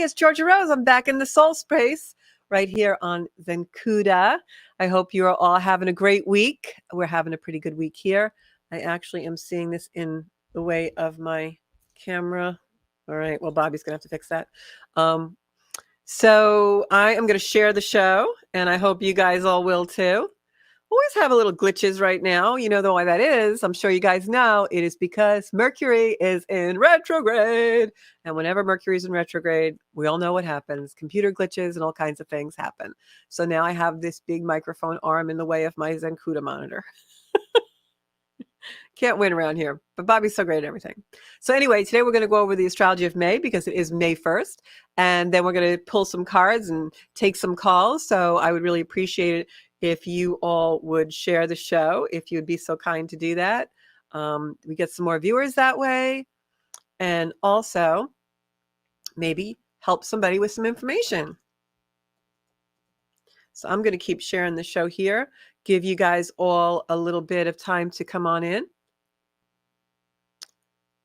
it's Georgia Rose. I'm back in the soul space right here on Zencuda. I hope you are all having a great week. We're having a pretty good week here. I actually am seeing this in the way of my camera. All right, well, Bobby's going to have to fix that. So I am going to share the show, and I hope you guys all will too. Always have a little glitches right now. You know why that is. I'm sure you guys know it is because Mercury is in retrograde. And whenever Mercury is in retrograde, we all know what happens. Computer glitches and all kinds of things happen. So now I have this big microphone arm in the way of my Zencuda monitor. Can't win around here, but Bobby's so great at everything. So anyway, today we're going to go over the astrology of May because it is May 1st. And then we're going to pull some cards and take some calls. So I would really appreciate it if you all would share the show, if you would be so kind to do that. We get some more viewers that way. And also maybe help somebody with some information. So I'm going to keep sharing the show here, give you guys all a little bit of time to come on in.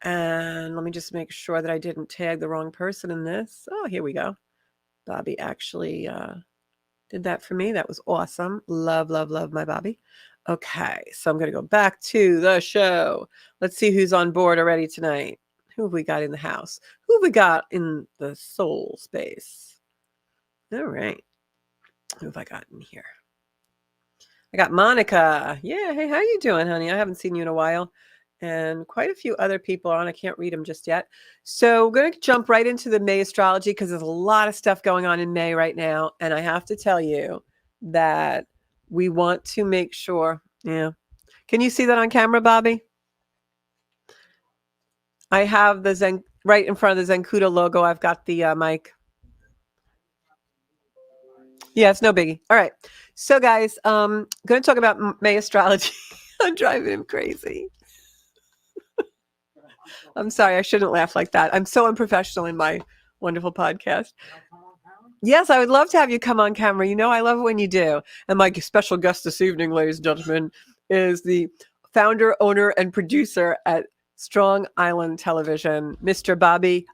And let me just make sure that I didn't tag the wrong person in this. Oh, here we go. Bobby actually did that for me. That was awesome. Love, love, love my Bobby. Okay, so I'm going to go back to the show. Let's see who's on board already tonight. Who have we got in the house? Who have we got in the soul space? All right. Who have I got in here? I got Monica. Yeah, hey, how you doing, honey? I haven't seen you in a while. And quite a few other people on. I can't read them just yet. So we're going to jump right into the May astrology because there's a lot of stuff going on in May right now. And I have to tell you that we want to make sure. Yeah. Can you see that on camera, Bobby? I have the Zen right in front of the Zencuda logo. I've got the mic. Yeah, it's no biggie. All right. So guys, going to talk about May astrology. I'm driving him crazy. I'm sorry, I shouldn't laugh like that. I'm so unprofessional in my wonderful podcast. Yes, I would love to have you come on camera. You know, I love it when you do. And my special guest this evening, ladies and gentlemen, is the founder, owner, and producer at Strong Island Television, Mr. Bobby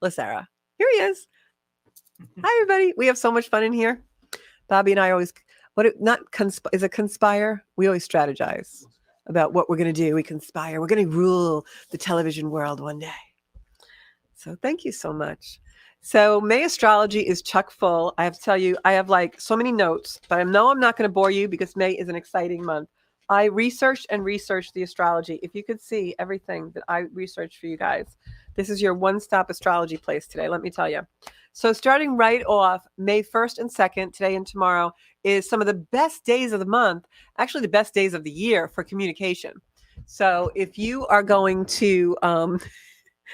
Lacera. Here he is. Hi, everybody. We have so much fun in here. Bobby and I always, is it conspire? We always strategize about what we're going to do. We conspire. We're going to rule the television world one day. So thank you so much. So May astrology is chock full. I have to tell you, I have like so many notes, but I know I'm not going to bore you because May is an exciting month. I researched the astrology. If you could see everything that I researched for you guys, this is your one-stop astrology place today, let me tell you. So starting right off, May 1st and 2nd, today and tomorrow, is some of the best days of the month, actually the best days of the year for communication. So if you are going to,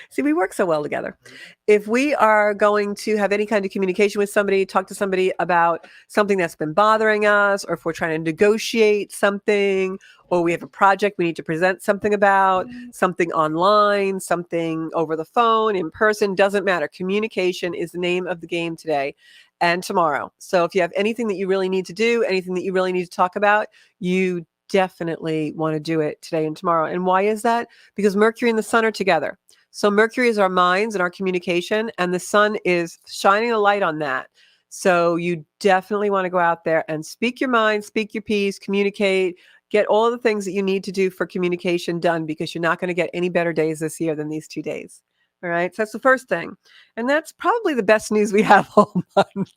see, we work so well together. If we are going to have any kind of communication with somebody, talk to somebody about something that's been bothering us, or if we're trying to negotiate something, or we have a project we need to present something about, something online, something over the phone, in person, doesn't matter. Communication is the name of the game today and tomorrow. So if you have anything that you really need to do, anything that you really need to talk about, you definitely want to do it today and tomorrow. And why is that? Because Mercury and the sun are together. So Mercury is our minds and our communication, and the sun is shining a light on that. So you definitely want to go out there and speak your mind, speak your piece, communicate, get all the things that you need to do for communication done, because you're not going to get any better days this year than these 2 days. All right. So that's the first thing. And that's probably the best news we have all month.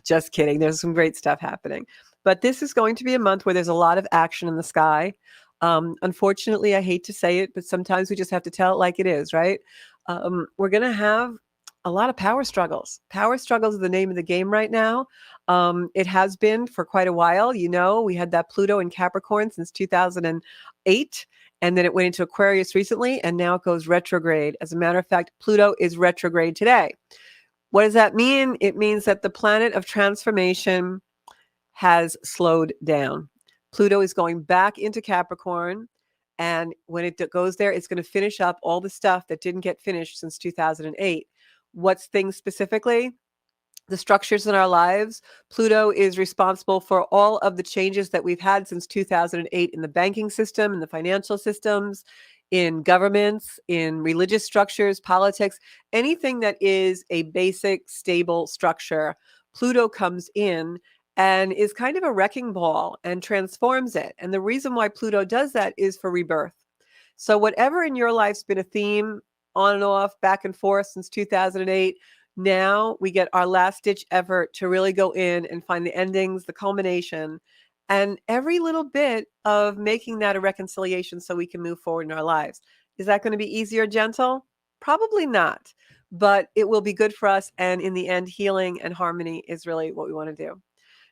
Just kidding. There's some great stuff happening. But this is going to be a month where there's a lot of action in the sky. Unfortunately, I hate to say it, but sometimes we just have to tell it like it is, right? We're going to have a lot of power struggles. Power struggles are the name of the game right now. It has been for quite a while. You know, we had that Pluto in Capricorn since 2008, and then it went into Aquarius recently, and now it goes retrograde. As a matter of fact, Pluto is retrograde today. What does that mean? It means that the planet of transformation has slowed down. Pluto is going back into Capricorn, and when it goes there, it's going to finish up all the stuff that didn't get finished since 2008. What's things specifically? The structures in our lives. Pluto is responsible for all of the changes that we've had since 2008 in the banking system, in the financial systems, in governments, in religious structures, politics, anything that is a basic, stable structure. Pluto comes in and is kind of a wrecking ball and transforms it. And the reason why Pluto does that is for rebirth. So, whatever in your life's been a theme on and off, back and forth since 2008, now we get our last ditch effort to really go in and find the endings, the culmination, and every little bit of making that a reconciliation so we can move forward in our lives. Is that going to be easy or gentle? Probably not, but it will be good for us. And in the end, healing and harmony is really what we want to do.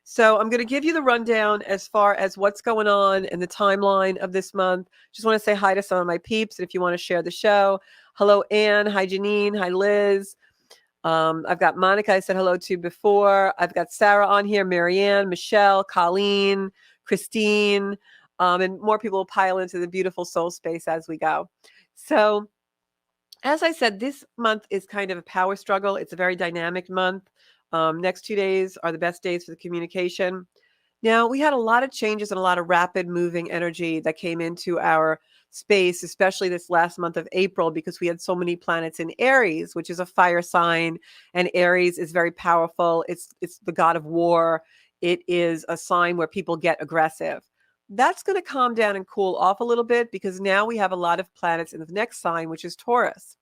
So I'm going to give you the rundown as far as what's going on and the timeline of this month. Just want to say hi to some of my peeps. And if you want to share the show, hello, Anne. Hi, Janine. Hi, Liz. I've got Monica I said hello to before. I've got Sarah on here, Marianne, Michelle, Colleen, Christine, and more people will pile into the beautiful soul space as we go. So as I said, this month is kind of a power struggle. It's a very dynamic month. Next 2 days are the best days for the communication. Now, we had a lot of changes and a lot of rapid moving energy that came into our space, especially this last month of April, because we had so many planets in Aries, which is a fire sign, and Aries is very powerful. It's the god of war. It is a sign where people get aggressive. That's going to calm down and cool off a little bit because now we have a lot of planets in the next sign, which is Taurus.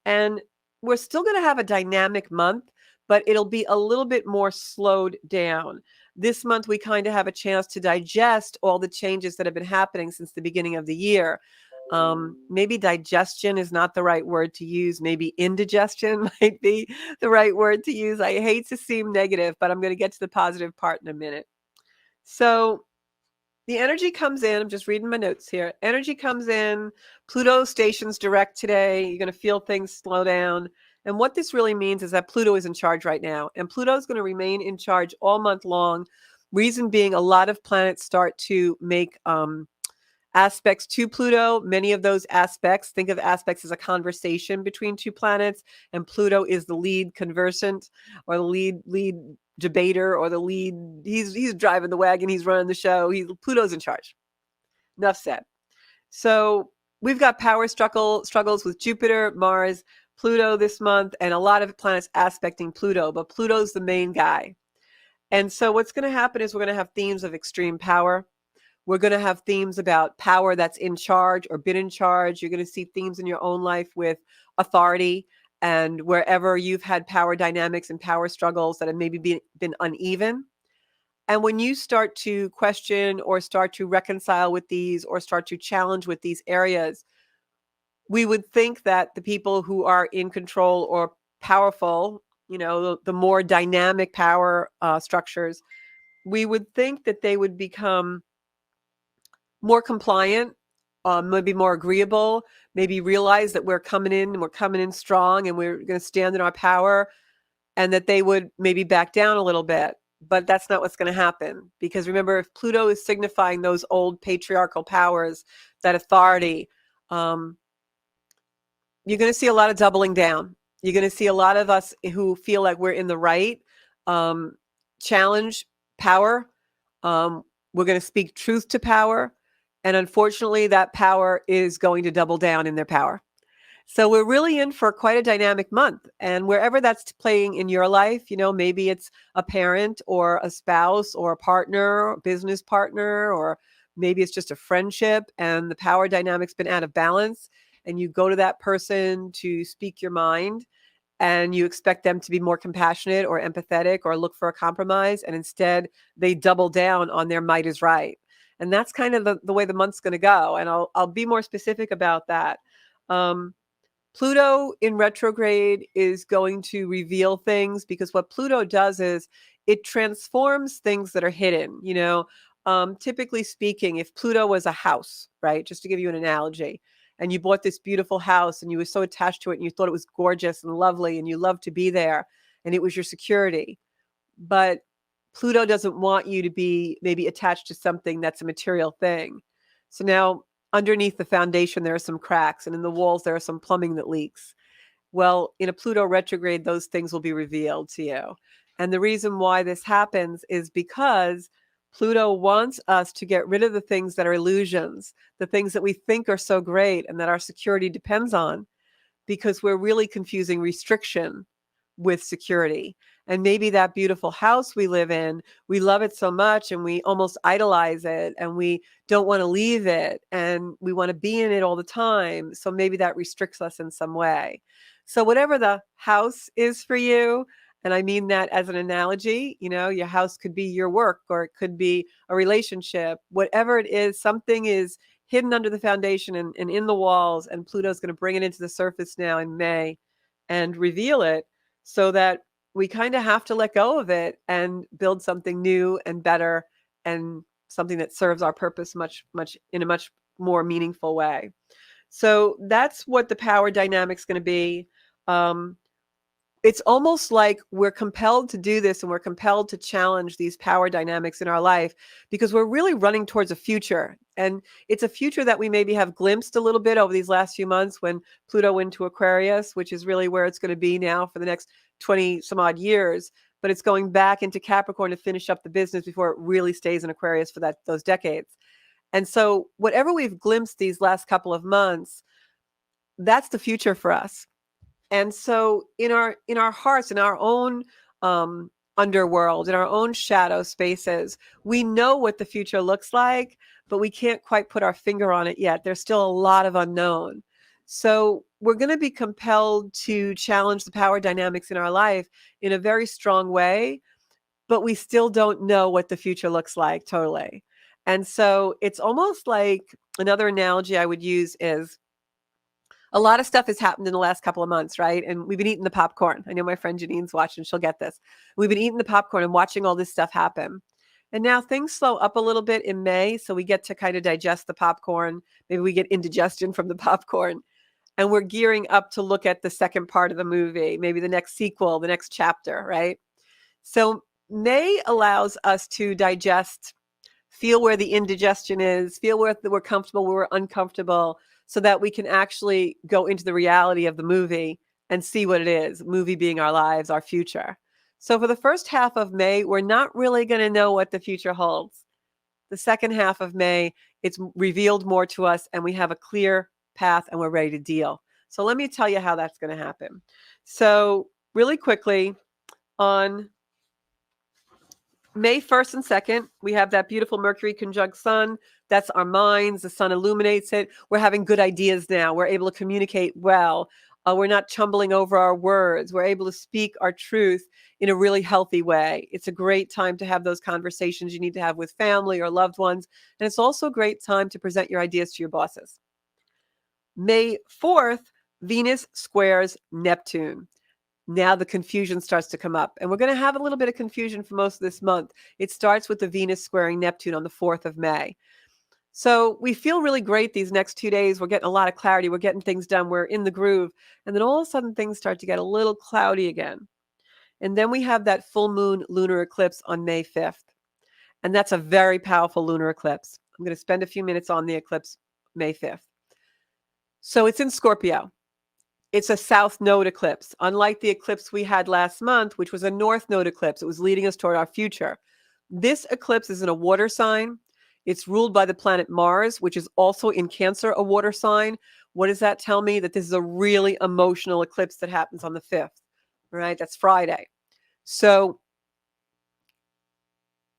And we're still going to have a dynamic month, but it'll be a little bit more slowed down. This month, we kind of have a chance to digest all the changes that have been happening since the beginning of the year. Maybe digestion is not the right word to use. Maybe indigestion might be the right word to use. I hate to seem negative, but I'm going to get to the positive part in a minute. So the energy comes in. I'm just reading my notes here. Energy comes in. Pluto stations direct today. You're going to feel things slow down. And what this really means is that Pluto is in charge right now. And Pluto is going to remain in charge all month long. Reason being, a lot of planets start to make aspects to Pluto. Many of those aspects, think of aspects as a conversation between two planets. And Pluto is the lead conversant or the lead debater or the lead. He's driving the wagon. He's running the show. Pluto's in charge. Enough said. So we've got power struggles with Jupiter, Mars, Pluto this month, and a lot of planets aspecting Pluto, but Pluto's the main guy. And so what's going to happen is we're going to have themes of extreme power. We're going to have themes about power that's in charge or been in charge. You're going to see themes in your own life with authority and wherever you've had power dynamics and power struggles that have maybe been uneven. And when you start to question or start to reconcile with these or start to challenge with these areas, we would think that the people who are in control or powerful, the more dynamic power structures, we would think that they would become more compliant, maybe more agreeable, maybe realize that we're coming in strong and we're going to stand in our power, and that they would maybe back down a little bit. But that's not what's going to happen. Because remember, if Pluto is signifying those old patriarchal powers, that authority, you're going to see a lot of doubling down. You're going to see a lot of us who feel like we're in the right, challenge power. We're going to speak truth to power. And unfortunately, that power is going to double down in their power. So we're really in for quite a dynamic month. And wherever that's playing in your life, maybe it's a parent or a spouse or a partner, or business partner, or maybe it's just a friendship and the power dynamic's been out of balance. And you go to that person to speak your mind and you expect them to be more compassionate or empathetic or look for a compromise. And instead, they double down on their might is right. And that's kind of the way the month's going to go. And I'll be more specific about that. Pluto in retrograde is going to reveal things because what Pluto does is it transforms things that are hidden. Typically speaking, if Pluto was a house, right, just to give you an analogy, and you bought this beautiful house and you were so attached to it and you thought it was gorgeous and lovely and you loved to be there and it was your security. But Pluto doesn't want you to be maybe attached to something that's a material thing. So now underneath the foundation, there are some cracks, and in the walls, there are some plumbing that leaks. Well, in a Pluto retrograde, those things will be revealed to you. And the reason why this happens is because Pluto wants us to get rid of the things that are illusions, the things that we think are so great and that our security depends on, because we're really confusing restriction with security. And maybe that beautiful house we live in, we love it so much and we almost idolize it and we don't want to leave it and we want to be in it all the time. So maybe that restricts us in some way. So whatever the house is for you, and I mean that as an analogy, your house could be your work or it could be a relationship, whatever it is, something is hidden under the foundation and in the walls, and Pluto's going to bring it into the surface now in May and reveal it, so that we kind of have to let go of it and build something new and better and something that serves our purpose much in a much more meaningful way. So that's what the power dynamic's going to be. It's almost like we're compelled to do this and we're compelled to challenge these power dynamics in our life because we're really running towards a future. And it's a future that we maybe have glimpsed a little bit over these last few months when Pluto went to Aquarius, which is really where it's going to be now for the next 20 some odd years. But it's going back into Capricorn to finish up the business before it really stays in Aquarius for those decades. And so whatever we've glimpsed these last couple of months, that's the future for us. And so in our hearts, in our own underworld, in our own shadow spaces, we know what the future looks like, but we can't quite put our finger on it yet. There's still a lot of unknown. So we're going to be compelled to challenge the power dynamics in our life in a very strong way, but we still don't know what the future looks like totally. And so it's almost like another analogy I would use is a lot of stuff has happened in the last couple of months, right? And we've been eating the popcorn. I know my friend Janine's watching. She'll get this. We've been eating the popcorn and watching all this stuff happen. And now things slow up a little bit in May. So we get to kind of digest the popcorn. Maybe we get indigestion from the popcorn. And we're gearing up to look at the second part of the movie, maybe the next sequel, the next chapter, right? So May allows us to digest, feel where the indigestion is, feel where we're comfortable, where we're uncomfortable, so that we can actually go into the reality of the movie and see what it is, movie being our lives, our future. So for the first half of May, we're not really going to know what the future holds. The second half of May, it's revealed more to us and we have a clear path and we're ready to deal. So let me tell you how that's going to happen. So really quickly, on May 1st and 2nd, we have that beautiful Mercury conjunct Sun. That's our minds. The Sun illuminates it. We're having good ideas now. We're able to communicate well. We're not chumbling over our words. We're able to speak our truth in a really healthy way. It's a great time to have those conversations you need to have with family or loved ones. And it's also a great time to present your ideas to your bosses. May 4th, Venus squares Neptune. Now the confusion starts to come up. And we're going to have a little bit of confusion for most of this month. It starts with the Venus squaring Neptune on the 4th of May. So we feel really great these next 2 days. We're getting a lot of clarity. We're getting things done. We're in the groove. And then all of a sudden things start to get a little cloudy again. And then we have that full moon lunar eclipse on May 5th. And that's a very powerful lunar eclipse. I'm going to spend a few minutes on the eclipse May 5th. So it's in Scorpio. It's a south node eclipse. Unlike the eclipse we had last month, which was a north node eclipse, it was leading us toward our future. This eclipse is in a water sign. It's ruled by the planet Mars, which is also in Cancer, a water sign. What does that tell me? That this is a really emotional eclipse that happens on the 5th, right? That's Friday. So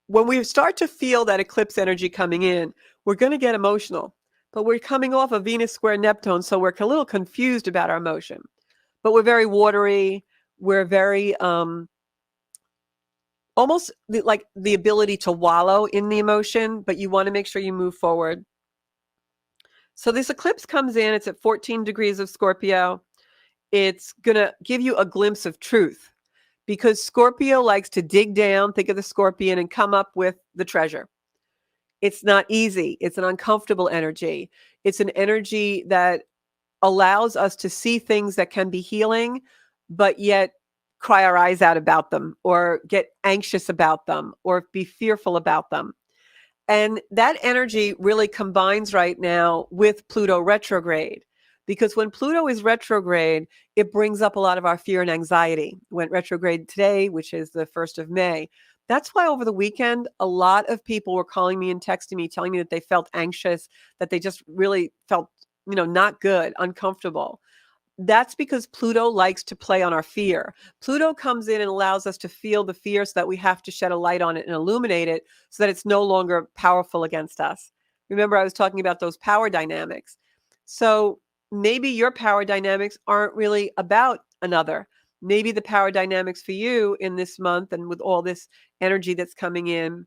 when we start to feel that eclipse energy coming in, we're going to get emotional. But we're coming off of Venus square Neptune, so we're a little confused about our emotion. But we're very watery. We're very almost like the ability to wallow in the emotion, but you want to make sure you move forward. So this eclipse comes in. It's at 14 degrees of Scorpio. It's going to give you a glimpse of truth because Scorpio likes to dig down, think of the scorpion, and come up with the treasure. It's not easy. It's an uncomfortable energy. It's an energy that allows us to see things that can be healing, but yet cry our eyes out about them or get anxious about them or be fearful about them. And that energy really combines right now with Pluto retrograde, because when Pluto is retrograde, it brings up a lot of our fear and anxiety. It went retrograde today, which is the 1st of May. That's why over the weekend, a lot of people were calling me and texting me, telling me that they felt anxious, that they just really felt, not good, uncomfortable. That's because Pluto likes to play on our fear. Pluto comes in and allows us to feel the fear so that we have to shed a light on it and illuminate it so that it's no longer powerful against us. Remember, I was talking about those power dynamics. So maybe your power dynamics aren't really about another. Maybe the power dynamics for you in this month and with all this energy that's coming in,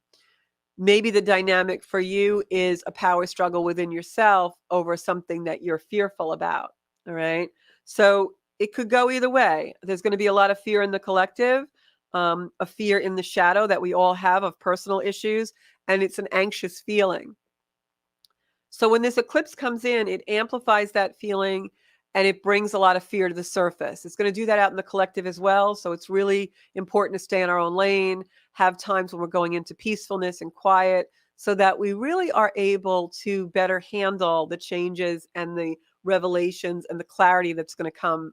maybe the dynamic for you is a power struggle within yourself over something that you're fearful about. All right. So it could go either way. There's going to be a lot of fear in the collective, a fear in the shadow that we all have of personal issues, and it's an anxious feeling. So when this eclipse comes in, it amplifies that feeling and it brings a lot of fear to the surface. It's going to do that out in the collective as well. So it's really important to stay in our own lane, have times when we're going into peacefulness and quiet so that we really are able to better handle the changes and the revelations and the clarity that's going to come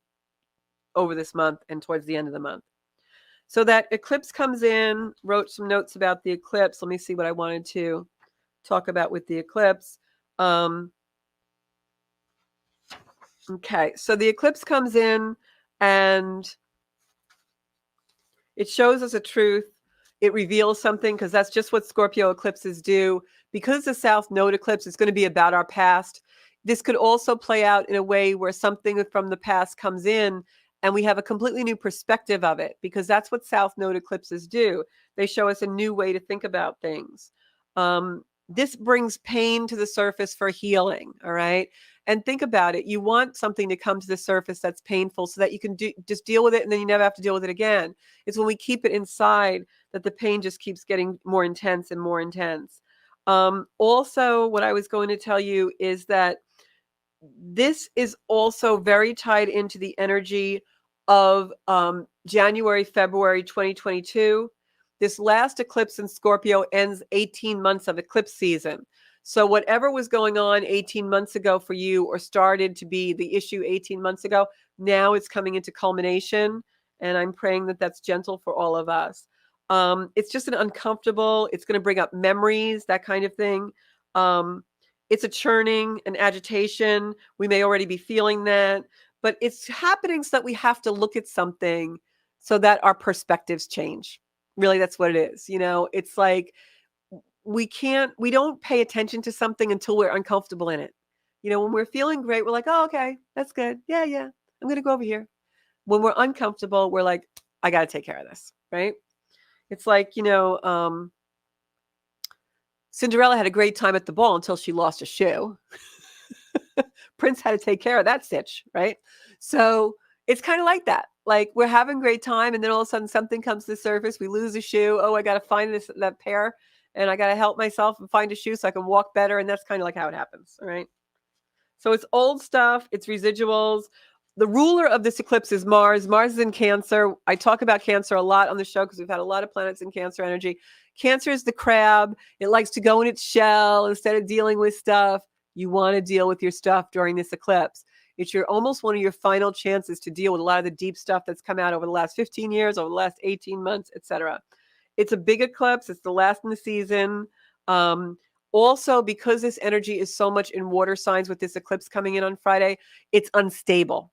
over this month and towards the end of the month. So that eclipse comes in, wrote some notes about the eclipse. Let me see what I wanted to talk about with the eclipse. Okay, so the eclipse comes in and it shows us a truth. It reveals something because that's just what Scorpio eclipses do. Because the South Node eclipse is going to be about our past, this could also play out in a way where something from the past comes in and we have a completely new perspective of it because that's what South Node eclipses do. They show us a new way to think about things. This brings pain to the surface for healing, all right? And think about it. You want something to come to the surface that's painful so that you can just deal with it and then you never have to deal with it again. It's when we keep it inside that the pain just keeps getting more intense and more intense. Also, what I was going to tell you is that this is also very tied into the energy of January, February 2022. This last eclipse in Scorpio ends 18 months of eclipse season. So whatever was going on 18 months ago for you or started to be the issue 18 months ago, now it's coming into culmination. And I'm praying that that's gentle for all of us. It's just an uncomfortable, it's going to bring up memories, that kind of thing. It's a churning, an agitation. We may already be feeling that, but it's happening so that we have to look at something so that our perspectives change. Really, that's what it is. It's like we don't pay attention to something until we're uncomfortable in it. When we're feeling great, we're like, oh, okay, that's good. Yeah, yeah. I'm going to go over here. When we're uncomfortable, we're like, I got to take care of this. Right. It's like, Cinderella had a great time at the ball until she lost a shoe. Prince had to take care of that stitch, right? So it's kind of like that. Like we're having a great time, and then all of a sudden something comes to the surface. We lose a shoe. Oh, I got to find that pair, and I got to help myself and find a shoe so I can walk better. And that's kind of like how it happens, all right? So it's old stuff. It's residuals. The ruler of this eclipse is Mars. Mars is in Cancer. I talk about Cancer a lot on the show because we've had a lot of planets in Cancer energy. Cancer is the crab. It likes to go in its shell instead of dealing with stuff. You want to deal with your stuff during this eclipse. It's almost one of your final chances to deal with a lot of the deep stuff that's come out over the last 15 years, over the last 18 months, etc. It's a big eclipse. It's the last in the season. Also, because this energy is so much in water signs with this eclipse coming in on Friday, it's unstable.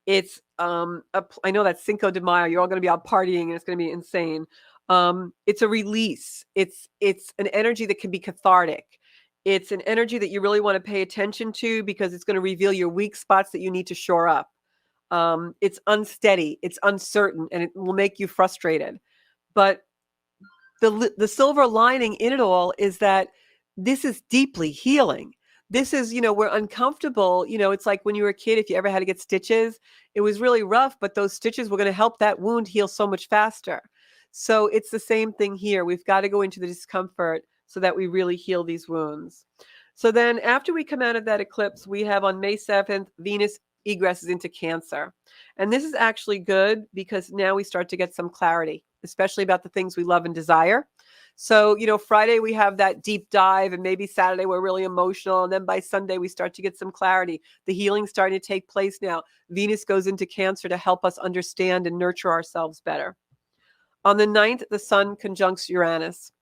It's I know that's Cinco de Mayo. You're all going to be out partying and it's going to be insane. It's a release. It's an energy that can be cathartic. It's an energy that you really want to pay attention to because it's going to reveal your weak spots that you need to shore up. It's unsteady, it's uncertain, and it will make you frustrated. But the silver lining in it all is that this is deeply healing. This is, we're uncomfortable. It's like when you were a kid, if you ever had to get stitches, it was really rough, but those stitches were going to help that wound heal so much faster. So it's the same thing here. We've got to go into the discomfort so that we really heal these wounds. So then after we come out of that eclipse, we have on May 7th, Venus egresses into Cancer. And this is actually good because now we start to get some clarity, especially about the things we love and desire. So, Friday we have that deep dive, and maybe Saturday we're really emotional. And then by Sunday we start to get some clarity. The healing's starting to take place now. Venus goes into Cancer to help us understand and nurture ourselves better. On the 9th, the sun conjuncts Uranus.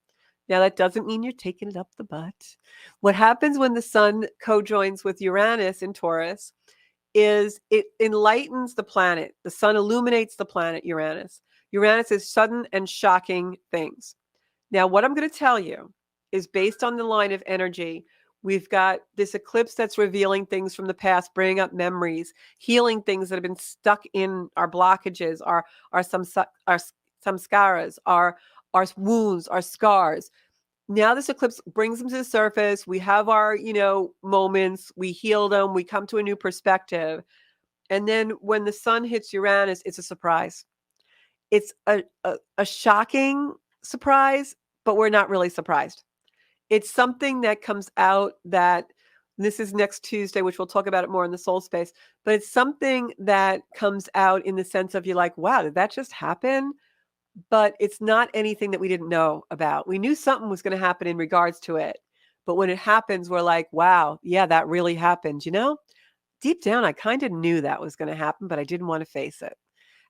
Now, that doesn't mean you're taking it up the butt. What happens when the sun co-joins with Uranus in Taurus is it enlightens the planet. The sun illuminates the planet, Uranus. Uranus is sudden and shocking things. Now, what I'm going to tell you is based on the line of energy. We've got this eclipse that's revealing things from the past, bringing up memories, healing things that have been stuck in our blockages, our samskaras, our wounds, our scars. Now this eclipse brings them to the surface. We have our, moments. We heal them. We come to a new perspective. And then when the sun hits Uranus, it's a surprise. It's a shocking surprise, but we're not really surprised. It's something that comes out that this is next Tuesday, which we'll talk about it more in the soul space, but it's something that comes out in the sense of you're like, wow, did that just happen? But it's not anything that we didn't know about. We knew something was going to happen in regards to it. But when it happens, we're like, wow, yeah, that really happened. Deep down, I kind of knew that was going to happen, but I didn't want to face it.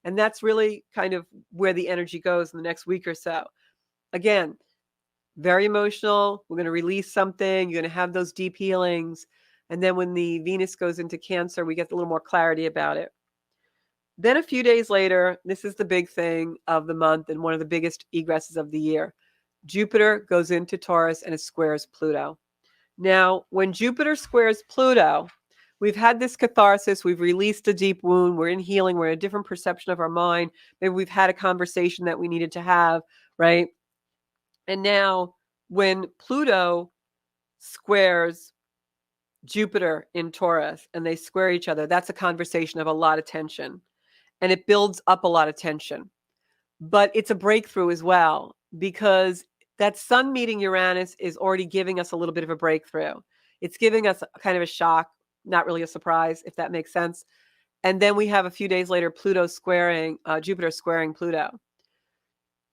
And that's really kind of where the energy goes in the next week or so. Again, very emotional. We're going to release something. You're going to have those deep healings. And then when the Venus goes into Cancer, we get a little more clarity about it. Then a few days later, this is the big thing of the month and one of the biggest egresses of the year. Jupiter goes into Taurus and it squares Pluto. Now, when Jupiter squares Pluto, we've had this catharsis. We've released a deep wound. We're in healing. We're in a different perception of our mind. Maybe we've had a conversation that we needed to have, right? And now when Pluto squares Jupiter in Taurus and they square each other, that's a conversation of a lot of tension. And it builds up a lot of tension. But it's a breakthrough as well, because that sun meeting Uranus is already giving us a little bit of a breakthrough. It's giving us kind of a shock, not really a surprise, if that makes sense. And then we have a few days later, Jupiter squaring Pluto.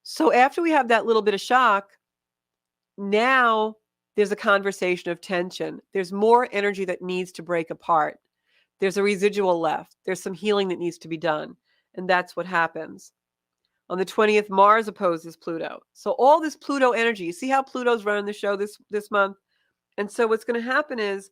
So after we have that little bit of shock, now there's a conversation of tension. There's more energy that needs to break apart. There's a residual left. There's some healing that needs to be done. And that's what happens. On the 20th, Mars opposes Pluto. So all this Pluto energy, you see how Pluto's running the show this month? And so what's going to happen is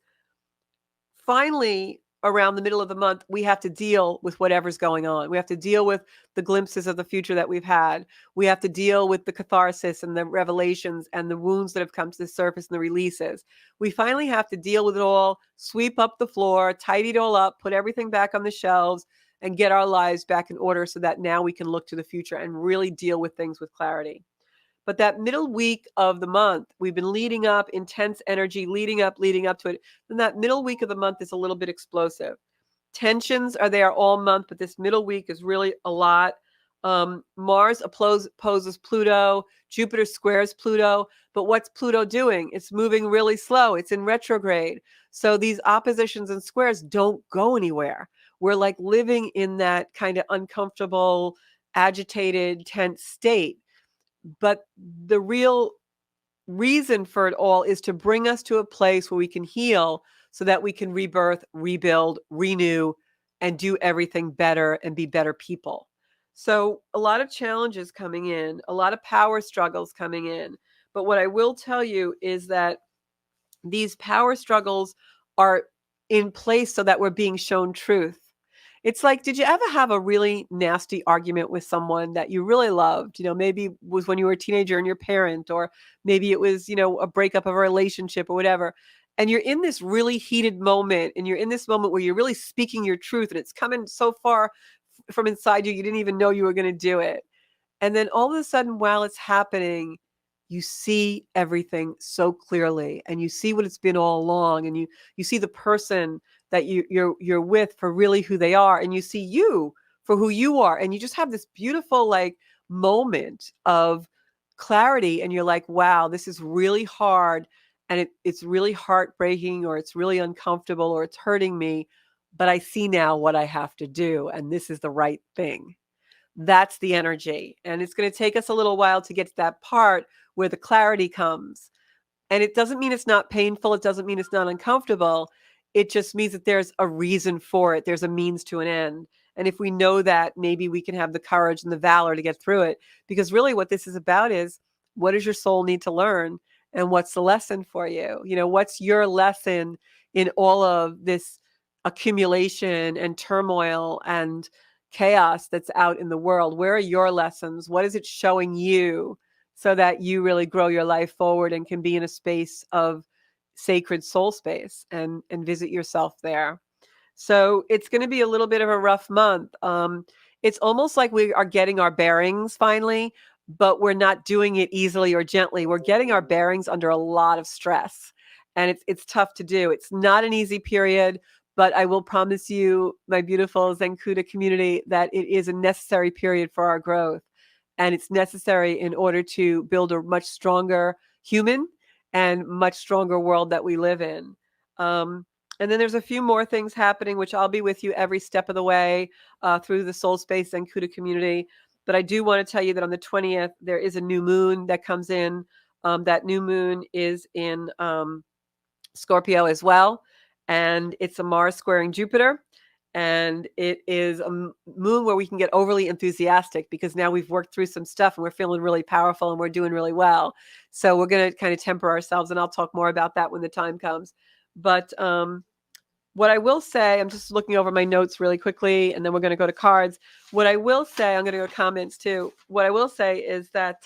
finally around the middle of the month, we have to deal with whatever's going on. We have to deal with the glimpses of the future that we've had. We have to deal with the catharsis and the revelations and the wounds that have come to the surface and the releases. We finally have to deal with it all, sweep up the floor, tidy it all up, put everything back on the shelves, and get our lives back in order so that now we can look to the future and really deal with things with clarity. But that middle week of the month, we've been leading up, intense energy, leading up to it. Then that middle week of the month is a little bit explosive. Tensions are there all month, but this middle week is really a lot. Mars opposes Pluto. Jupiter squares Pluto. But what's Pluto doing? It's moving really slow. It's in retrograde. So these oppositions and squares don't go anywhere. We're like living in that kind of uncomfortable, agitated, tense state. But the real reason for it all is to bring us to a place where we can heal so that we can rebirth, rebuild, renew, and do everything better and be better people. So a lot of challenges coming in, a lot of power struggles coming in. But what I will tell you is that these power struggles are in place so that we're being shown truth. It's like, did you ever have a really nasty argument with someone that you really loved? Maybe it was when you were a teenager and your parent, or maybe it was, a breakup of a relationship or whatever. And you're in this really heated moment, and you're in this moment where you're really speaking your truth, and it's coming so far from inside you, you didn't even know you were going to do it. And then all of a sudden, while it's happening, you see everything so clearly, and you see what it's been all along, and you see the person that you're with for really who they are, and you see you for who you are, and you just have this beautiful moment of clarity, and you're like, wow, this is really hard, and it's really heartbreaking, or it's really uncomfortable, or it's hurting me, but I see now what I have to do, and this is the right thing. That's the energy. And it's going to take us a little while to get to that part where the clarity comes. And it doesn't mean it's not painful. It doesn't mean it's not uncomfortable. It just means that there's a reason for it. There's a means to an end. And if we know that, maybe we can have the courage and the valor to get through it. Because really what this is about is, what does your soul need to learn? And what's the lesson for you? What's your lesson in all of this accumulation and turmoil and chaos that's out in the world? Where are your lessons? What is it showing you, so that you really grow your life forward and can be in a space of sacred soul space and visit yourself there? So it's going to be a little bit of a rough month. It's almost like we are getting our bearings finally, but we're not doing it easily or gently. We're getting our bearings under a lot of stress, and it's tough to do. It's not an easy period, but I will promise you, my beautiful Zencuda community, that it is a necessary period for our growth, and it's necessary in order to build a much stronger human and much stronger world that we live in. And then there's a few more things happening, which I'll be with you every step of the way through the Soul Space and Kuda community. But I do want to tell you that on the 20th, there is a new moon that comes in. That new moon is in Scorpio as well. And it's a Mars squaring Jupiter. And it is a moon where we can get overly enthusiastic, because now we've worked through some stuff and we're feeling really powerful and we're doing really well. So we're going to kind of temper ourselves. And I'll talk more about that when the time comes. But what I will say, I'm just looking over my notes really quickly, and then we're going to go to cards. What I will say, I'm going to go to comments too. What I will say is that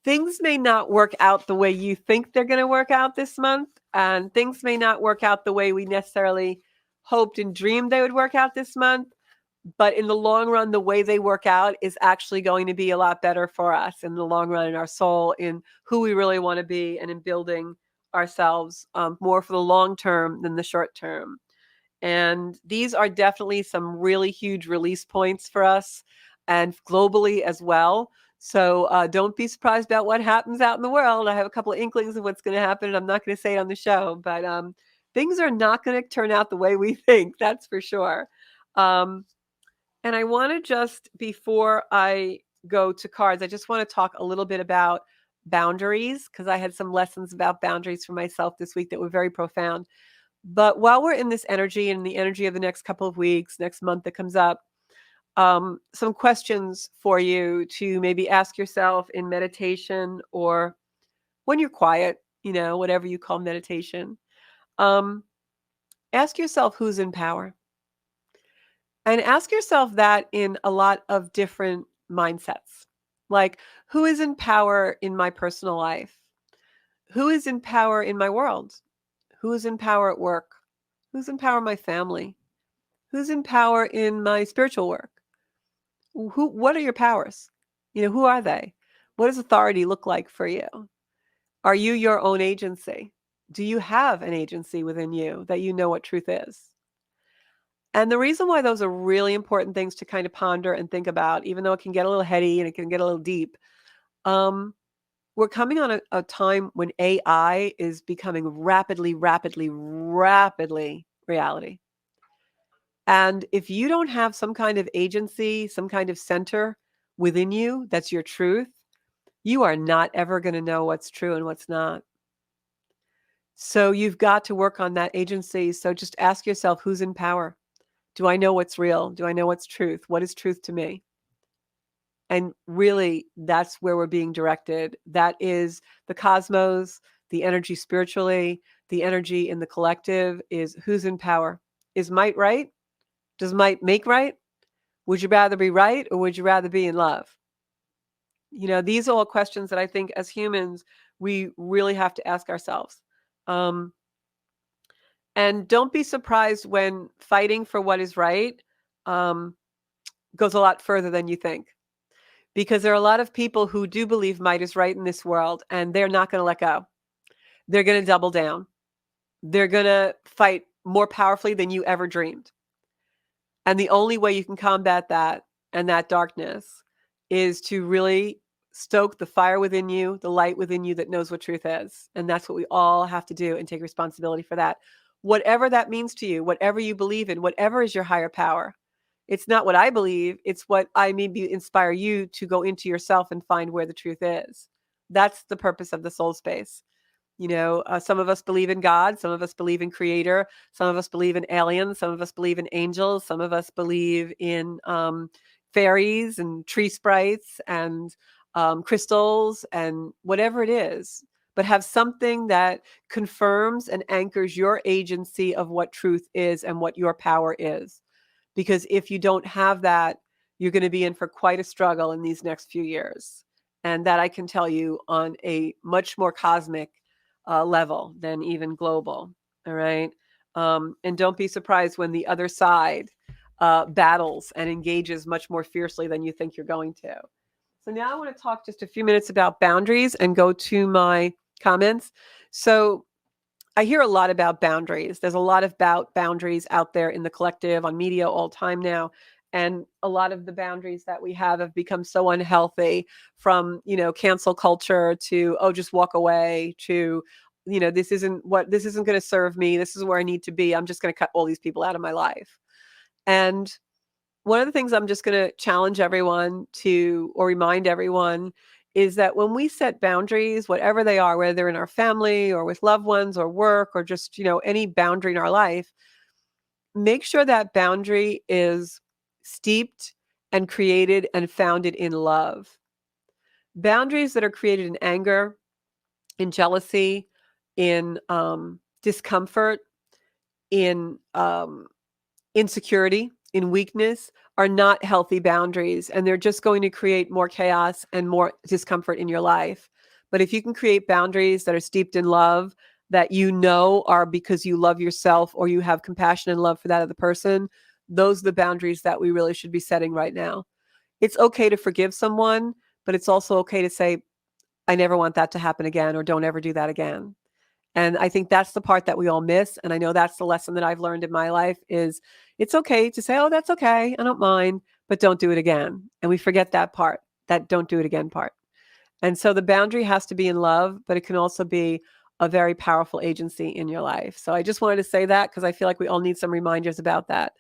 things may not work out the way you think they're going to work out this month, and things may not work out the way we necessarily hoped and dreamed they would work out this month. But in the long run, the way they work out is actually going to be a lot better for us in the long run, in our soul, in who we really want to be, and in building ourselves more for the long term than the short term. And these are definitely some really huge release points for us, and globally as well. So don't be surprised about what happens out in the world. I have a couple of inklings of what's going to happen, and I'm not going to say it on the show, but things are not going to turn out the way we think. That's for sure. And I want to just, before I go to cards, I just want to talk a little bit about boundaries, because I had some lessons about boundaries for myself this week that were very profound. But while we're in this energy and the energy of the next couple of weeks, next month that comes up, some questions for you to maybe ask yourself in meditation, or when you're quiet, whatever you call meditation. Ask yourself, who's in power? And ask yourself that in a lot of different mindsets. Like, who is in power in my personal life? Who is in power in my world? Who is in power at work? Who's in power in my family? Who's in power in my spiritual work? What are your powers? Who are they? What does authority look like for you? Are you your own agency? Do you have an agency within you that you know what truth is? And the reason why those are really important things to kind of ponder and think about, even though it can get a little heady and it can get a little deep, we're coming on a time when AI is becoming rapidly reality. And if you don't have some kind of agency, some kind of center within you that's your truth, you are not ever going to know what's true and what's not. So you've got to work on that agency. So just ask yourself, who's in power? Do I know what's real? Do I know what's truth? What is truth to me? And really, that's where we're being directed. That is the cosmos, the energy spiritually, the energy in the collective is who's in power. Is might right? Does might make right? Would you rather be right, or would you rather be in love? These are all questions that I think as humans, we really have to ask ourselves. And don't be surprised when fighting for what is right goes a lot further than you think. Because there are a lot of people who do believe might is right in this world, and they're not going to let go. They're going to double down. They're going to fight more powerfully than you ever dreamed. And the only way you can combat that and that darkness is to really stoke the fire within you, the light within you that knows what truth is. And that's what we all have to do, and take responsibility for that. Whatever that means to you, whatever you believe in, whatever is your higher power. It's not what I believe. It's what I maybe inspire you to go into yourself and find where the truth is. That's the purpose of the soul space. Some of us believe in God, some of us believe in creator, some of us believe in aliens, some of us believe in angels, some of us believe in fairies and tree sprites and crystals and whatever it is, but have something that confirms and anchors your agency of what truth is and what your power is. Because if you don't have that, you're going to be in for quite a struggle in these next few years. And that I can tell you on a much more cosmic level than even global. All right. And don't be surprised when the other side battles and engages much more fiercely than you think you're going to. So now I want to talk just a few minutes about boundaries and go to my comments. So I hear a lot about boundaries. There's a lot about boundaries out there in the collective on media all the time now. And a lot of the boundaries that we have become so unhealthy, from, cancel culture to, oh, just walk away, to, this isn't going to serve me. This is where I need to be. I'm just going to cut all these people out of my life. And one of the things I'm just going to challenge everyone to, or remind everyone, is that when we set boundaries, whatever they are, whether they're in our family or with loved ones or work or just, any boundary in our life, make sure that boundary is steeped and created and founded in love. Boundaries that are created in anger, in jealousy, in discomfort, in insecurity, in weakness, are not healthy boundaries, and they're just going to create more chaos and more discomfort in your life. But if you can create boundaries that are steeped in love, that are because you love yourself or you have compassion and love for that other person, those are the boundaries that we really should be setting right now. It's okay to forgive someone, but it's also okay to say, I never want that to happen again, or don't ever do that again. And I think that's the part that we all miss. And I know that's the lesson that I've learned in my life is it's okay to say, oh, that's okay, I don't mind, but don't do it again. And we forget that part, that don't do it again part. And so the boundary has to be in love, but it can also be a very powerful agency in your life. So I just wanted to say that because I feel like we all need some reminders about that.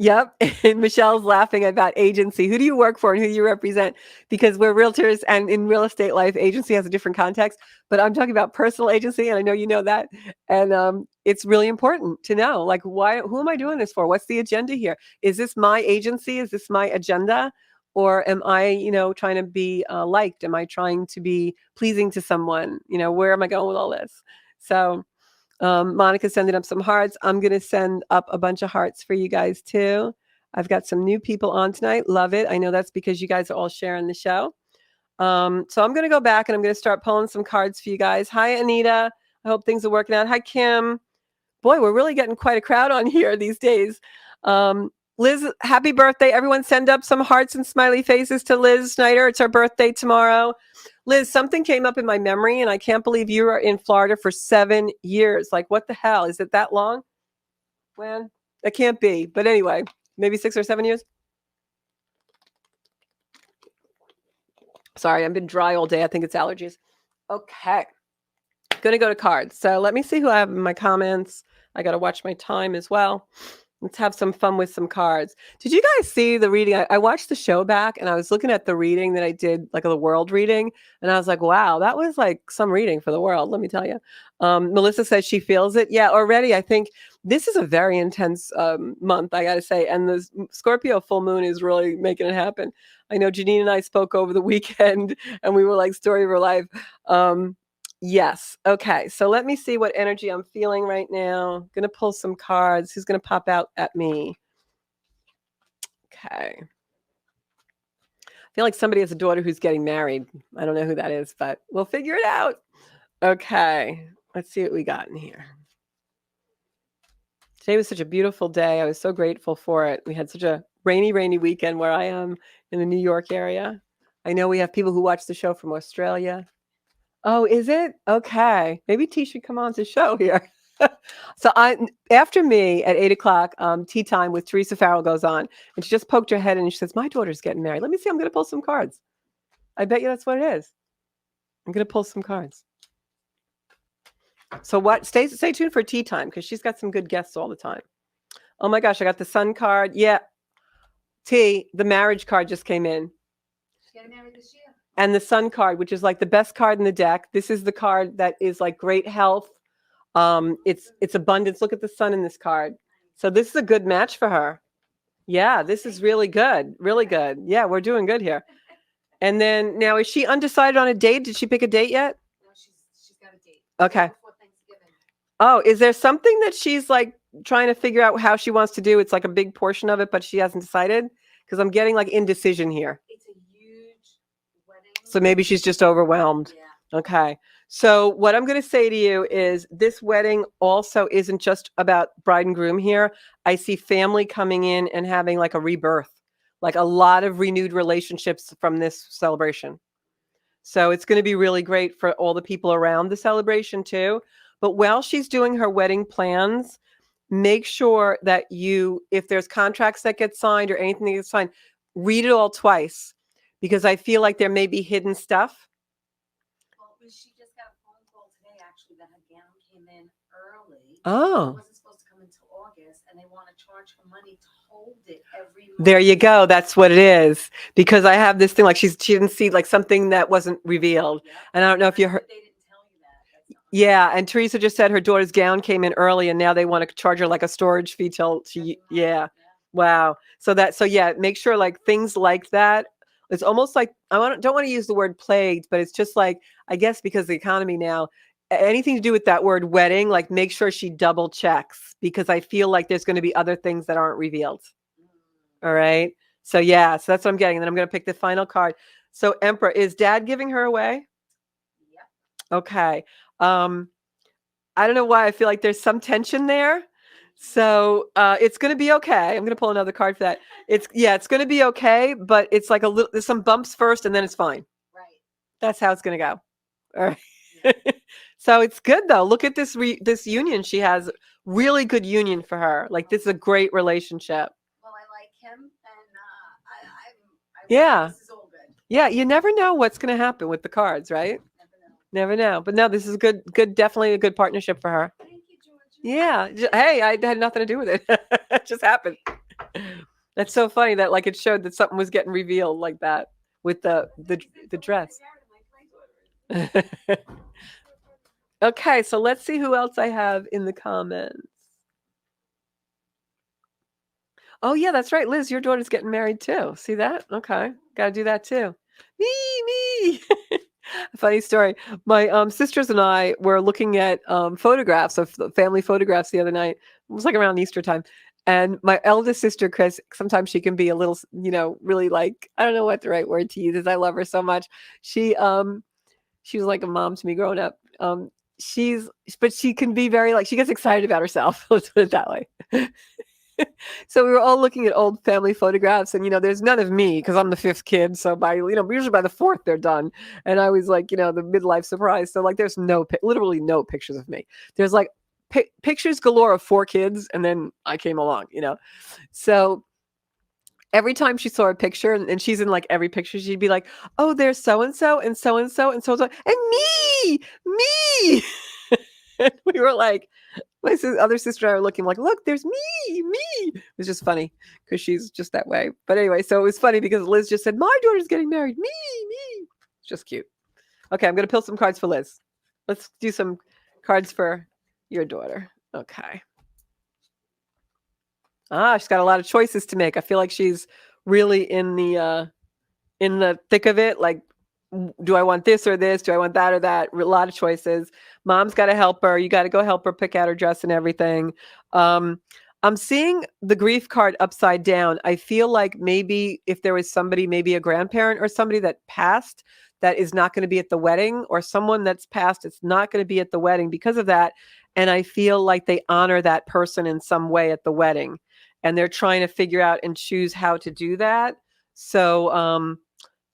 Yep. And Michelle's laughing about agency. Who do you work for and who do you represent? Because we're realtors, and in real estate life, agency has a different context. But I'm talking about personal agency, and I know you know that. And it's really important to know, like, who am I doing this for? What's the agenda here? Is this my agency? Is this my agenda? Or am I, trying to be liked? Am I trying to be pleasing to someone? Where am I going with all this? So Monica sending up some hearts. I'm going to send up a bunch of hearts for you guys too. I've got some new people on tonight. Love it. I know that's because you guys are all sharing the show. So I'm going to go back and I'm going to start pulling some cards for you guys. Hi, Anita. I hope things are working out. Hi, Kim. Boy, we're really getting quite a crowd on here these days. Liz, happy birthday. Everyone send up some hearts and smiley faces to Liz Snyder. It's her birthday tomorrow. Liz, something came up in my memory, and I can't believe you were in Florida for 7 years. Like, what the hell? Is it that long? Well, it can't be. But anyway, maybe 6 or 7 years. Sorry, I've been dry all day. I think it's allergies. Okay. Going to go to cards. So let me see who I have in my comments. I got to watch my time as well. Let's have some fun with some cards. Did you guys see the reading? I watched the show back and I was looking at the reading that I did, like the world reading. And I was like, wow, that was like some reading for the world, let me tell you. Melissa says she feels it. Yeah, already. I think this is a very intense month, I got to say. And the Scorpio full moon is really making it happen. I know Janine and I spoke over the weekend and we were like story of her life. Yes. Okay. So let me see what energy I'm feeling right now. I'm going to pull some cards. Who's going to pop out at me? Okay. I feel like somebody has a daughter who's getting married. I don't know who that is, but we'll figure it out. Okay. Let's see what we got in here. Today was such a beautiful day. I was so grateful for it. We had such a rainy weekend where I am in the New York area. I know we have people who watch the show from Australia. Oh, is it? Okay. Maybe T should come on to the show here. So after me at 8:00, tea time with Teresa Farrell goes on, and she just poked her head in and she says, my daughter's getting married. Let me see. I'm going to pull some cards. I bet you that's what it is. I'm going to pull some cards. So stay tuned for tea time because she's got some good guests all the time. Oh my gosh, I got the sun card. Yeah. T, the marriage card just came in. She's getting married this year. and the Sun card, which is like the best card in the deck. This is the card that is like great health. It's abundance. Look at the Sun in this card. So this is a good match for her. Yeah, this is really good. Really good. Yeah, we're doing good here. And then now, is she undecided on a date? Did she pick a date yet? No, she's got a date. Okay. Before Thanksgiving. Oh, is there something that she's like trying to figure out how she wants to do? It's like a big portion of it, but she hasn't decided? Because I'm getting like indecision here. It's a huge wedding. So maybe she's just overwhelmed. Yeah. Okay. So what I'm going to say to you is this wedding also isn't just about bride and groom here. I see family coming in and having like a rebirth, like a lot of renewed relationships from this celebration. So it's going to be really great for all the people around the celebration too. But while she's doing her wedding plans, make sure that if there's contracts that get signed or anything that gets signed, read it all twice, because I feel like there may be hidden stuff. Well, she just got a phone call today, actually, that her gown came in early. Oh. It wasn't supposed to come until August, and they want to charge her money to hold it every month. There you go. That's what it is. Because I have this thing, like she didn't see like something that wasn't revealed. Yeah. And I don't know if you heard. They didn't tell you that. Yeah, and Teresa just said her daughter's gown came in early, and now they want to charge her like a storage fee till she. Yeah. Wow. So yeah, make sure like things like that. It's almost like don't want to use the word plagued, but it's just like, I guess because the economy now, anything to do with that word wedding, like make sure she double checks, because I feel like there's going to be other things that aren't revealed. All right. So yeah, so that's what I'm getting. And then I'm going to pick the final card. So Emperor, is Dad giving her away? Yep. Okay. I don't know why I feel like there's some tension there. So it's going to be okay. I'm going to pull another card for that. It's going to be okay, but it's like there's some bumps first and then it's fine. Right. That's how it's going to go. All right. Yeah. So it's good though. Look at this union. She has really good union for her. Like this is a great relationship. Well, I like him, and yeah. This is all good. Yeah, you never know what's going to happen with the cards, right? Never know. But no, this is good, definitely a good partnership for her. Thank you, Georgia. Yeah. Hey, I had nothing to do with it. It just happened. That's so funny that like it showed that something was getting revealed like that with the dress. Okay, so let's see who else I have in the comments. Oh yeah, that's right, Liz. Your daughter's getting married too. See that? Okay, gotta do that too. Me. Funny story. My sisters and I were looking at photographs of family photographs the other night. It was like around Easter time. And my eldest sister, Chris, sometimes she can be a little, really like, I don't know what the right word to use is. I love her so much. She was like a mom to me growing up. But she can be very like, she gets excited about herself. Let's put it that way. So we were all looking at old family photographs, and there's none of me because I'm the fifth kid. So by usually by the fourth they're done, and I was like the midlife surprise. So like there's literally no pictures of me. There's like pictures galore of 4 kids, and then I came along. So every time she saw a picture, and she's in like every picture, she'd be like, "Oh, there's so and so and so and so and so and me." And we were like, my other sister and I were looking like, look, there's me. It was just funny because she's just that way. But anyway, so it was funny because Liz just said, my daughter's getting married. Me. It's just cute. Okay, I'm going to pull some cards for Liz. Let's do some cards for your daughter. Okay. She's got a lot of choices to make. I feel like she's really in the thick of it. Like, do I want this or this? Do I want that or that? A lot of choices. Mom's got to help her. You got to go help her pick out her dress and everything. I'm seeing the grief card upside down. I feel like maybe if there was somebody, maybe a grandparent or somebody that passed that is not going to be at the wedding, or someone that's passed, it's not going to be at the wedding because of that. And I feel like they honor that person in some way at the wedding, and they're trying to figure out and choose how to do that. So,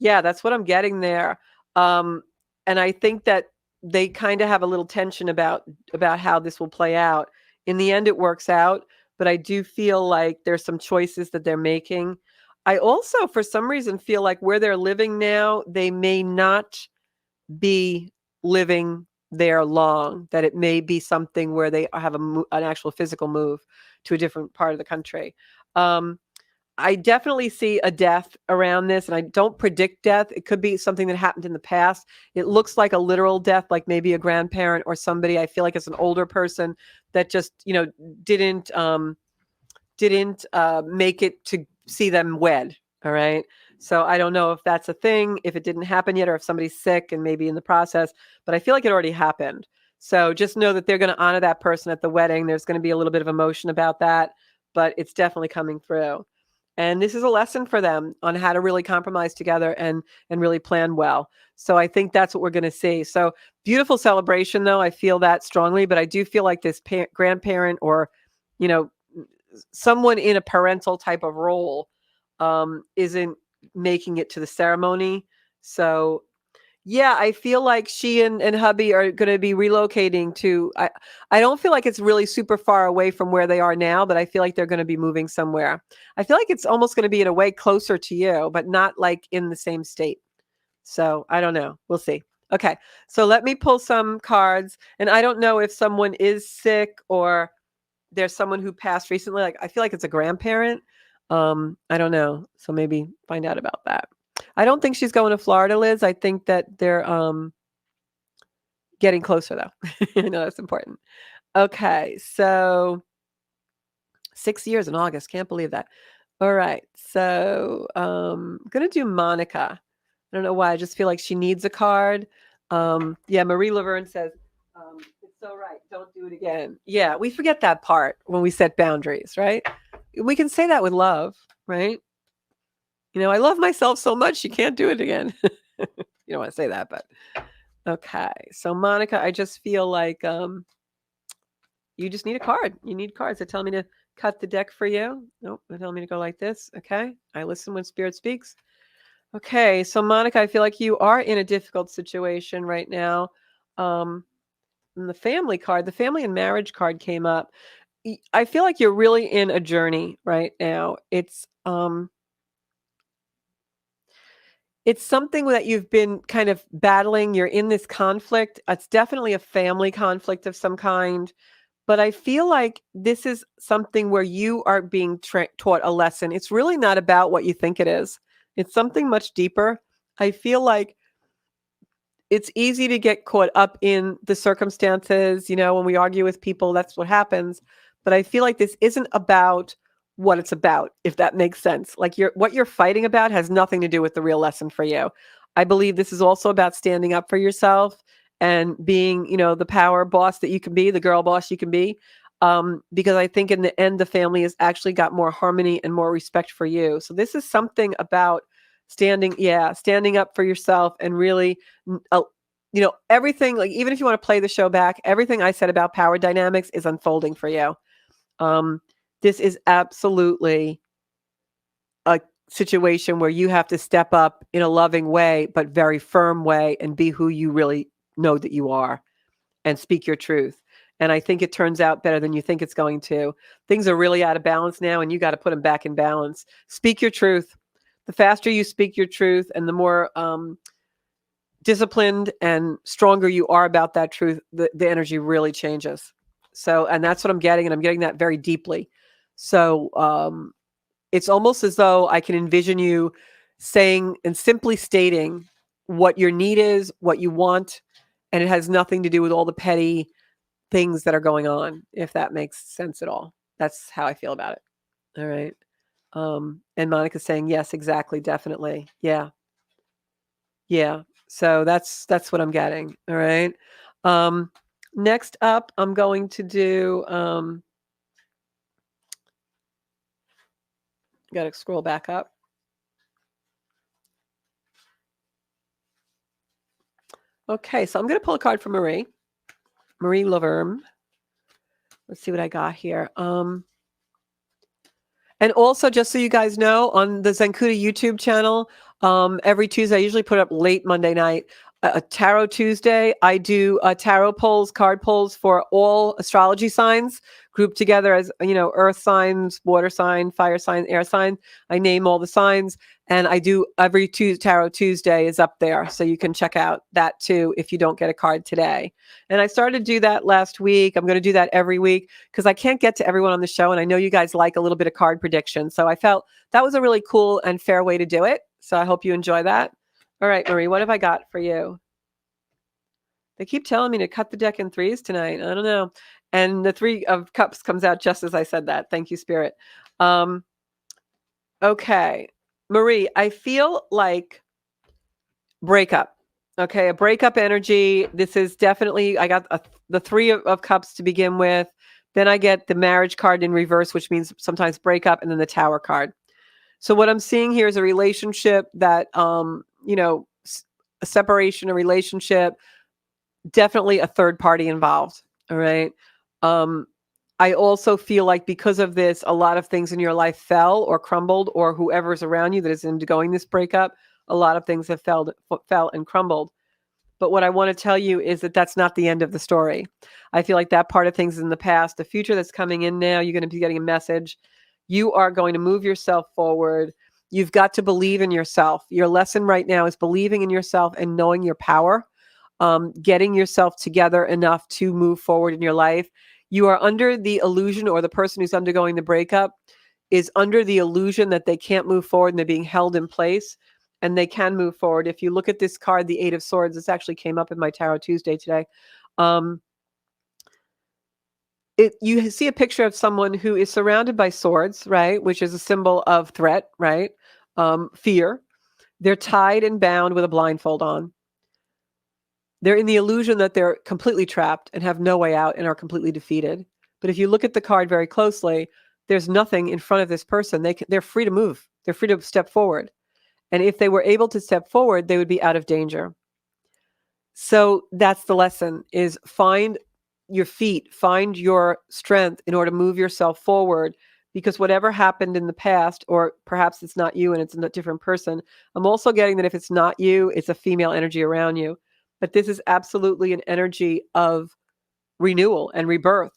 yeah, that's what I'm getting there. And I think that they kind of have a little tension about how this will play out. In the end, it works out, but I do feel like there's some choices that they're making. I also, for some reason, feel like where they're living now, they may not be living there long, that it may be something where they have an actual physical move to a different part of the country. I definitely see a death around this, and I don't predict death. It could be something that happened in the past. It looks like a literal death, like maybe a grandparent or somebody. I feel like it's an older person that just, didn't make it to see them wed. All right. So I don't know if that's a thing, if it didn't happen yet, or if somebody's sick and maybe in the process, but I feel like it already happened. So just know that they're going to honor that person at the wedding. There's going to be a little bit of emotion about that, but it's definitely coming through. And this is a lesson for them on how to really compromise together and really plan well. So I think that's what we're going to see. So beautiful celebration, though. I feel that strongly, but I do feel like this grandparent or, you know, someone in a parental type of role isn't making it to the ceremony. So yeah, I feel like she and hubby are going to be relocating to. I don't feel like it's really super far away from where they are now, but I feel like they're going to be moving somewhere. I feel like it's almost going to be in a way closer to you, but not like in the same state. So I don't know. We'll see. Okay, so let me pull some cards, and I don't know if someone is sick or there's someone who passed recently. Like I feel like it's a grandparent. I don't know. So maybe find out about that. I don't think she's going to Florida, Liz. I think that they're getting closer though. I know that's important. Okay, so 6 years in August. Can't believe that. All right. So I'm gonna do Monica. I don't know why. I just feel like she needs a card. Yeah, Marie Laverne says, it's so right. Don't do it again. Yeah, we forget that part when we set boundaries, right? We can say that with love, right? I love myself so much, you can't do it again. You don't want to say that, but okay. So Monica, I just feel like you just need a card. You need cards. They're telling me to cut the deck for you. Nope, they're telling me to go like this. Okay. I listen when spirit speaks. Okay, so Monica, I feel like you are in a difficult situation right now. And the family card, the family and marriage card came up. I feel like you're really in a journey right now. It's something that you've been kind of battling. You're in this conflict. It's definitely a family conflict of some kind. But I feel like this is something where you are being taught a lesson. It's really not about what you think it is. It's something much deeper. I feel like it's easy to get caught up in the circumstances. When we argue with people, that's what happens. But I feel like this isn't about what it's about, if that makes sense. Like what you're fighting about has nothing to do with the real lesson for you. I believe this is also about standing up for yourself and being, the power boss that you can be, the girl boss you can be. Because I think in the end, the family has actually got more harmony and more respect for you. So this is something about standing up for yourself and really, everything, like even if you want to play the show back, everything I said about power dynamics is unfolding for you. This is absolutely a situation where you have to step up in a loving way, but very firm way, and be who you really know that you are and speak your truth. And I think it turns out better than you think it's going to. Things are really out of balance now, and you got to put them back in balance. Speak your truth. The faster you speak your truth and the more disciplined and stronger you are about that truth, the energy really changes. So, and that's what I'm getting, and I'm getting that very deeply. So it's almost as though I can envision you saying and simply stating what your need is, what you want, and it has nothing to do with all the petty things that are going on, if that makes sense at all. That's how I feel about it. All right. And Monica's saying, yes, exactly. Definitely. Yeah. Yeah. So that's what I'm getting. All right. Next up, I'm going to do, got to scroll back up. Okay. So I'm going to pull a card from Marie Laverne. Let's see what I got here. And also, just so you guys know, on the Zencuda YouTube channel, every Tuesday, I usually put up late Monday night. a Tarot Tuesday. I do tarot polls, card polls for all astrology signs grouped together as, earth signs, water sign, fire sign, air sign. I name all the signs, and I do every Tarot Tuesday is up there. So you can check out that too if you don't get a card today. And I started to do that last week. I'm going to do that every week because I can't get to everyone on the show. And I know you guys like a little bit of card prediction. So I felt that was a really cool and fair way to do it. So I hope you enjoy that. All right, Marie, what have I got for you? They keep telling me to cut the deck in threes tonight. I don't know. And the Three of Cups comes out just as I said that. Thank you, Spirit. Okay. Marie, I feel like breakup. Okay, a breakup energy. This is definitely, I got the Three of Cups to begin with. Then I get the marriage card in reverse, which means sometimes breakup, and then the Tower card. So what I'm seeing here is a relationship that, a separation, a relationship, definitely a third party involved. All right. I also feel like because of this, a lot of things in your life fell or crumbled, or whoever's around you that is undergoing this breakup, a lot of things have fell and crumbled. But what I want to tell you is that that's not the end of the story. I feel like that part of things is in the past. The future that's coming in now, you're going to be getting a message. You are going to move yourself forward. You've got to believe in yourself. Your lesson right now is believing in yourself and knowing your power, getting yourself together enough to move forward in your life. You are under the illusion, or the person who's undergoing the breakup is under the illusion that they can't move forward and they're being held in place. And they can move forward. If you look at this card, the Eight of Swords, this actually came up in my Tarot Tuesday today. You see a picture of someone who is surrounded by swords, right? Which is a symbol of threat, right? Fear. They're tied and bound with a blindfold on. They're in the illusion that they're completely trapped and have no way out and are completely defeated. But if you look at the card very closely, there's nothing in front of this person. They're free to move. They're free to step forward. And if they were able to step forward, they would be out of danger. So that's the lesson, is find your feet, find your strength in order to move yourself forward, because whatever happened in the past, or perhaps it's not you and it's a different person. I'm also getting that if it's not you, it's a female energy around you. But this is absolutely an energy of renewal and rebirth.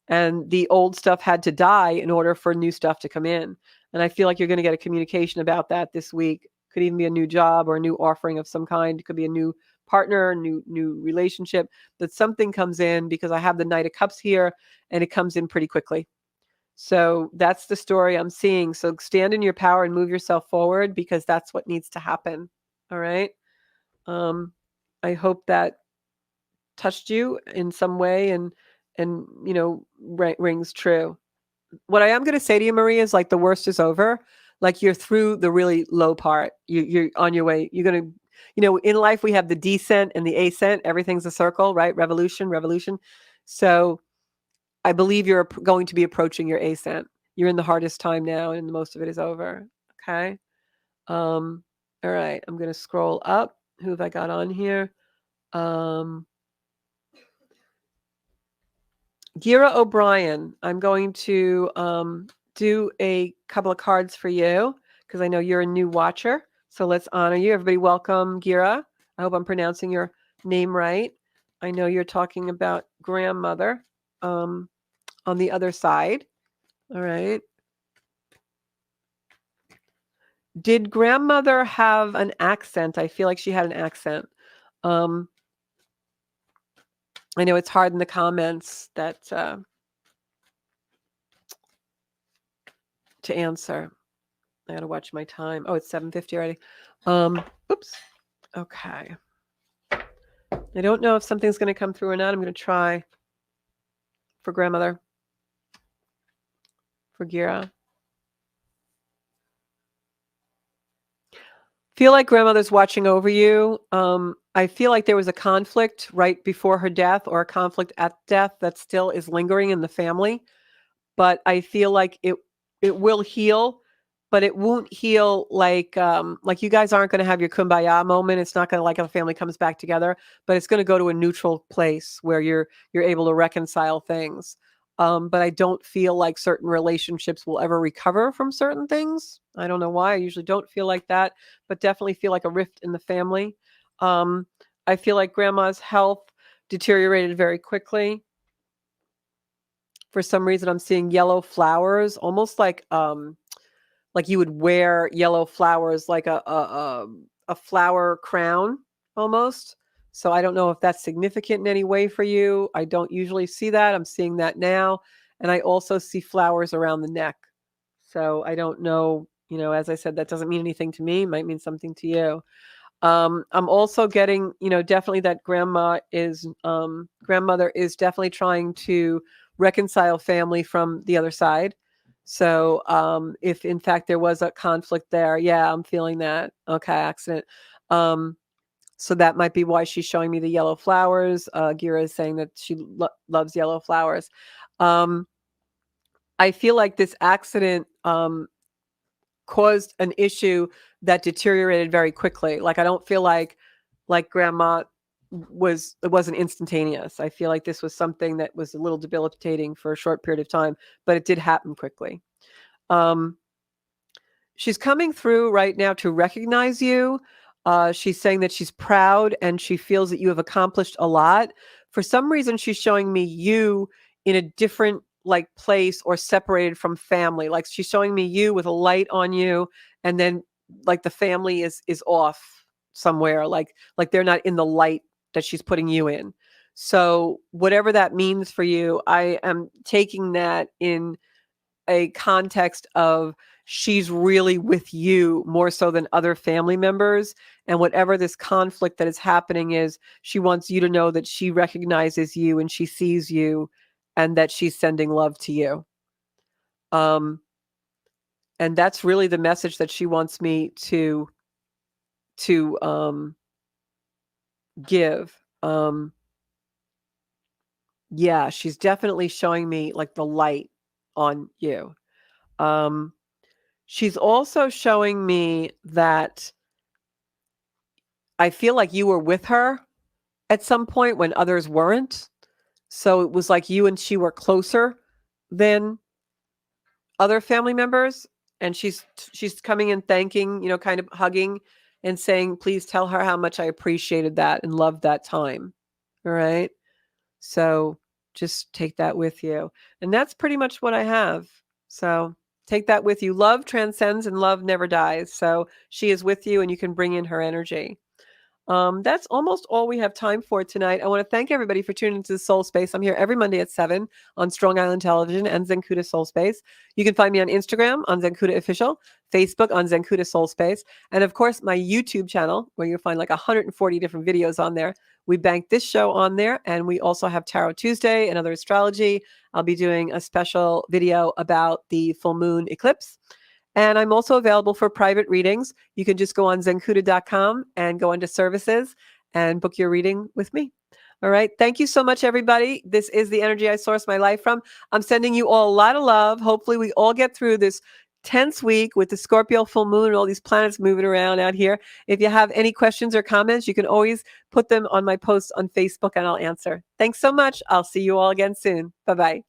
And the old stuff had to die in order for new stuff to come in. And I feel like you're going to get a communication about that this week. Could even be a new job or a new offering of some kind. It could be a new partner, new relationship, that something comes in, because I have the Knight of Cups here and it comes in pretty quickly. So that's the story I'm seeing. So stand in your power and move yourself forward, because that's what needs to happen. All right. I hope that touched you in some way and rings true. What I am going to say to you, Maria, is like the worst is over. Like you're through the really low part. You're on your way. You're going to, in life we have the descent and the ascent. Everything's a circle, right? Revolution. So I believe you're going to be approaching your ascent. You're in the hardest time now, and most of it is over. Okay. All right. I'm going to scroll up. Who have I got on here? Gira O'Brien, I'm going to do a couple of cards for you, because I know you're a new watcher. So let's honor you. Everybody welcome Gira. I hope I'm pronouncing your name right. I know you're talking about grandmother on the other side. All right. Did grandmother have an accent? I feel like she had an accent. I know it's hard in the comments that to answer. I gotta watch my time. Oh, it's 7:50 already. Oops. Okay. I don't know if something's gonna come through or not. I'm gonna try for grandmother. For Gira. Feel like grandmother's watching over you. I feel like there was a conflict right before her death, or a conflict at death that still is lingering in the family. But I feel like it will heal, but it won't heal like you guys aren't going to have your kumbaya moment. It's not going to, like, if a family comes back together, but it's going to go to a neutral place where you're able to reconcile things. But I don't feel like certain relationships will ever recover from certain things. I don't know why. I usually don't feel like that, but definitely feel like a rift in the family. I feel like grandma's health deteriorated very quickly. For some reason, I'm seeing yellow flowers, almost like you would wear yellow flowers, like a flower crown almost. So I don't know if that's significant in any way for you. I don't usually see that. I'm seeing that now. And I also see flowers around the neck. So I don't know, as I said, that doesn't mean anything to me. It might mean something to you. I'm also getting, definitely that grandmother is definitely trying to reconcile family from the other side. So if in fact there was a conflict there, yeah, I'm feeling that. Okay, accident. So that might be why she's showing me the yellow flowers. Gira is saying that she loves yellow flowers. I feel like this accident caused an issue that deteriorated very quickly. Like I don't feel like grandma it wasn't instantaneous. I feel like this was something that was a little debilitating for a short period of time, but it did happen quickly. She's coming through right now to recognize you. She's saying that she's proud and she feels that you have accomplished a lot. For some reason, she's showing me you in a different place or separated from family. Like she's showing me you with a light on you, and then like the family is off somewhere. Like they're not in the light that she's putting you in. So whatever that means for you, I am taking that in a context of she's really with you more so than other family members. And whatever this conflict that is happening is, she wants you to know that she recognizes you and she sees you and that she's sending love to you. And that's really the message that she wants me to give. Yeah, she's definitely showing me like the light on you. She's also showing me that I feel like you were with her at some point when others weren't. So it was like you and she were closer than other family members. And she's coming and thanking, kind of hugging and saying, please tell her how much I appreciated that and loved that time. All right. So just take that with you. And that's pretty much what I have. So take that with you. Love transcends and love never dies. So she is with you and you can bring in her energy. That's almost all we have time for tonight. I want to thank everybody for tuning into the Soul Space. I'm here every Monday at 7 on Strong Island Television and Zencuda Soul Space. You can find me on Instagram on Zencuda Official, Facebook on Zencuda Soul Space, and of course my YouTube channel where you'll find like 140 different videos on there. We bank this show on there, and we also have Tarot Tuesday and other astrology. I'll be doing a special video about the full moon eclipse. And I'm also available for private readings. You can just go on zencuda.com and go into services and book your reading with me. All right. Thank you so much, everybody. This is the energy I source my life from. I'm sending you all a lot of love. Hopefully we all get through this tense week with the Scorpio full moon and all these planets moving around out here. If you have any questions or comments, you can always put them on my posts on Facebook and I'll answer. Thanks so much. I'll see you all again soon. Bye-bye.